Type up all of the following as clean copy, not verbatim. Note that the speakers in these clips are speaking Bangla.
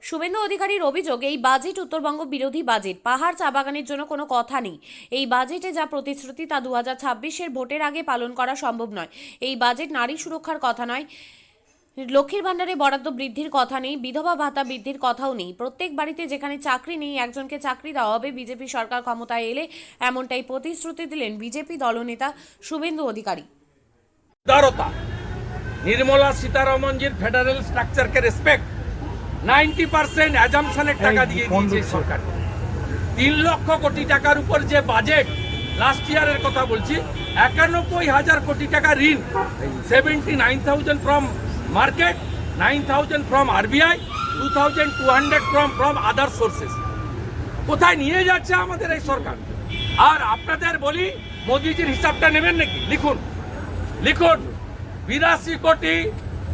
শুভেন্দু অধিকারীর অভিযোগ, এই বাজেট উত্তরবঙ্গ বিরোধী বাজেট। পাহাড় চা বাগানের জন্য কোনো কথা নেই। এই বাজেটে যা প্রতিশ্রুতি তা 2026-এর ভোটের আগে পালন করা সম্ভব নয়। এই বাজেট নারী সুরক্ষার কথা নয়, লক্ষ্মীর ভাণ্ডারে বরাদ্দ বৃদ্ধির কথা নেই, বিধবা ভাতা বৃদ্ধির কথাও নেই। প্রত্যেক বাড়িতে যেখানে চাকরি নেই একজনকে চাকরি দেওয়া হবে। বিজেপি সরকার ক্ষমতায় এলে এমনটাই প্রতিশ্রুতি দিলেন বিজেপি দলনেতা শুভেন্দু অধিকারী। নির্মলা সীতারমনজির ফেডারেল স্ট্রাকচারকে রেসপেক্ট 90% অ্যাজাম্পশনের টাকা দিয়ে দিয়েছে সরকার। 3 লক্ষ কোটি টাকার উপর যে বাজেট, লাস্ট ইয়ারের কথা বলছি, 91,000 কোটি টাকা ঋণ, 79,000 from market, 9,000 from RBI, 2,200 from other sources. কোথায় নিয়ে যাচ্ছে আমাদের এই সরকার? আর আপনাদের বলি, মোদিজির হিসাবটা নেবেন নাকি? লিখুন 82 কোটি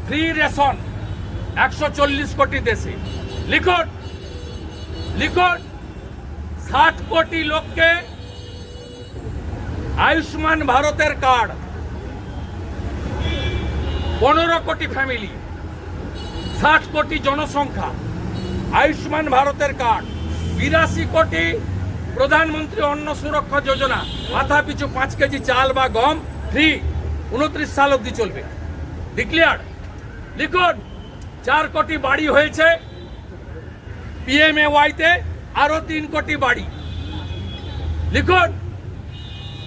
ফ্রি রেশন 140 কোটি দেশে। লিখুন 60 কোটি লোককে আয়ুষ্মান ভারতের কার্ড, 15 কোটি ফ্যামিলি, 60 কোটি জনসংখ্যা, আয়ুষ্মান ভারতের কার্ড, 82 কোটি প্রধানমন্ত্রী অন্ন সুরক্ষা যোজনা, মাথা পিছু 5 কেজি চাল বা গম ফ্রি, 29 সাল অবধি চলবে। ডিক্লেয়ার। লিখুন 4 কোটি বাড়ি হয়েছে PMAY-তে, আরো 3 কোটি বাড়ি। লিখুন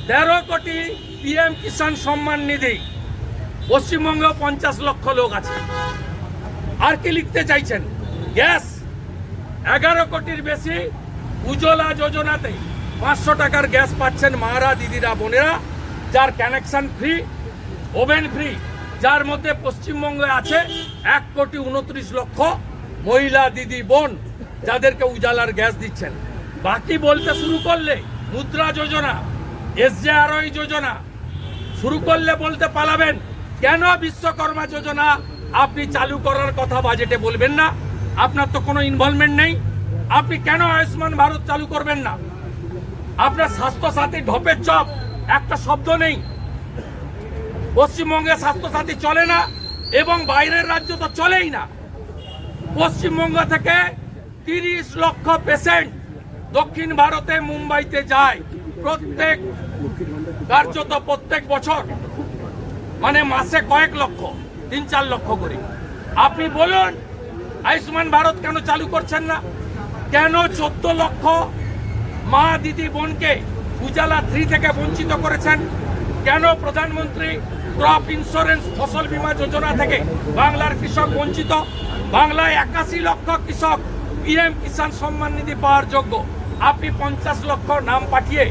13 কোটি PM কিষাণ সম্মান নিধি। পশ্চিমবঙ্গে 50 লক্ষ লোক আছে। আর কি লিখতে চাইছেন? গ্যাস 11 কোটির বেশি উজ্জ্বলা যোজনাতে 500 টাকার গ্যাস পাচ্ছেন মারা, দিদিরা, বোনেরা, যার কানেকশন ফ্রি, ওভেন ফ্রি, যার মধ্যে পশ্চিমবঙ্গে আছে 1,29 লক্ষ মহিলা, দিদি, বোন, যাদেরকে উজালার গ্যাস দিচ্ছেন। বাকি বলতে শুরু করলে মুদ্রা যোজনা, SJROI যোজনা শুরু করলে বলতে পালাবেন। কেন বিশ্বকর্মা যোজনা আপনি চালু করার কথা বাজেটে বলবেন না? আপনার তো কোনো ইনভলভমেন্ট নেই। আপনি কেন আয়ুষ্মান ভারত চালু করবেন না? আপনার স্বাস্থ্যসাথী ঢপের চপ, একটা শব্দ নেই। পশ্চিমবঙ্গে স্বাস্থ্যসাথী চলে না এবং বাইরের রাজ্য তো চলেই না। পশ্চিমবঙ্গ থেকে 30 লক্ষ পেশেন্ট দক্ষিণ ভারতে মুম্বাইতে যায় প্রত্যেক বছর, মানে মাসে কয়েক লক্ষ, 3-4 লক্ষ করে। আপনি বলুন আয়ুষ্মান ভারত কেন চালু করছেন না? কেন 14 লক্ষ মা, দিদি, বোনকে উজালা 3 থেকে বঞ্চিত করেছেন? কেন প্রধানমন্ত্রী ক্রপ ইন্স্যুরেন্স ফসল বীমা যোজনা থেকে বাংলার কৃষক বঞ্চিত? বাংলায় 81 লক্ষ কৃষক PM কিষাণ সম্মান নিধি পাওয়ার যোগ্য। আপনি 50 লক্ষ নাম পাঠিয়ে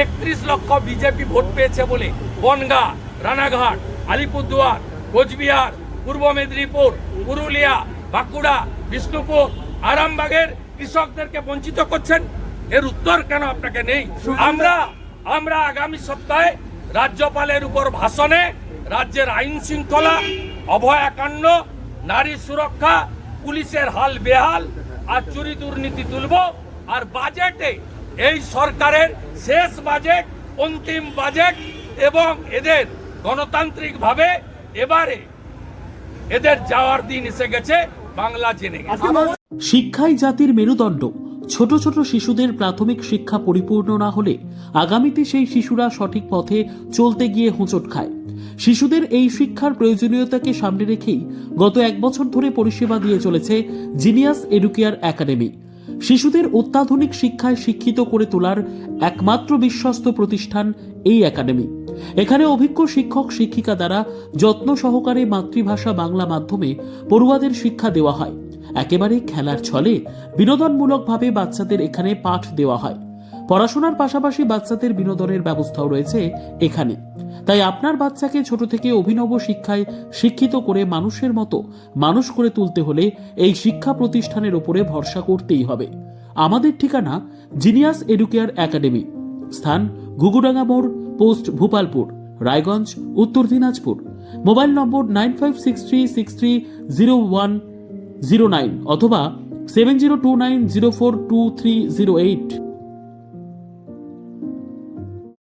31 লক্ষ বিজেপি ভোট পেয়েছে বলে বনগাঁ, রানাঘাট, আলিপুরদুয়ার, কোচবিহার, পূর্ব মেদিনীপুর, পুরুলিয়া, বাঁকুড়া, বিষ্ণুপুর, আরামবাগের কৃষকদেরকে বঞ্চিত করছেন। এর উত্তর কেন আপনাকে নেই? আমরা আগামী সপ্তাহে রাজ্যপালের উপর ভাষণে রাজ্যের আইন শৃঙ্খলা, অভয়াকাণ্ড, নারী সুরক্ষা, পুলিশের হাল বেহাল আর চুরি দুর্নীতি তুলব। আর বাজেটে এই সরকারের শেষ বাজেট, অন্তিম বাজেট, এবং এদের গণতান্ত্রিকভাবে এবারে এদের যাওয়ার দিন এসে গেছে, বাংলা জেনে গেছে। শিক্ষাই জাতির মেরুদণ্ড। ছোট ছোট শিশুদের প্রাথমিক শিক্ষা পরিপূর্ণ না হলে আগামীতে সেই শিশুরা সঠিক পথে চলতে গিয়ে হোঁচট খায়। শিশুদের এই শিক্ষার প্রয়োজনীয়তাকে সামনে রেখেই গত 1 বছর ধরে পরিষেবা দিয়ে চলেছে জিনিয়াস এডুকেয়ার একাডেমি। শিশুদের অত্যাধুনিক শিক্ষায় শিক্ষিত করে তোলার একমাত্র বিশ্বস্ত প্রতিষ্ঠান এই একাডেমি। এখানে অভিজ্ঞ শিক্ষক শিক্ষিকা দ্বারা যত্ন সহকারে মাতৃভাষা বাংলা মাধ্যমে পড়ুয়াদের শিক্ষা দেওয়া হয়। একেবারে খেলার ছলে বিনোদনমূলকভাবে বাচ্চাদের এখানে পাঠ দেওয়া হয়। পড়াশোনার পাশাপাশি বাচ্চাদের বিনোদনের ব্যবস্থাও রয়েছে এখানে। তাই আপনার বাচ্চাকে ছোট থেকে অভিনব শিক্ষায় শিক্ষিত করে মানুষের মতো মানুষ করে তুলতে হলে এই শিক্ষা প্রতিষ্ঠানের উপরে ভরসা করতেই হবে। আমাদের ঠিকানা জিনিয়াস এডুকেয়ার একাডেমি, স্থান ঘুঘুডাঙ্গা মোড়, পোস্ট ভূপালপুর, রায়গঞ্জ, উত্তর দিনাজপুর। মোবাইল নম্বর 9563630109 অথবা 7029042308।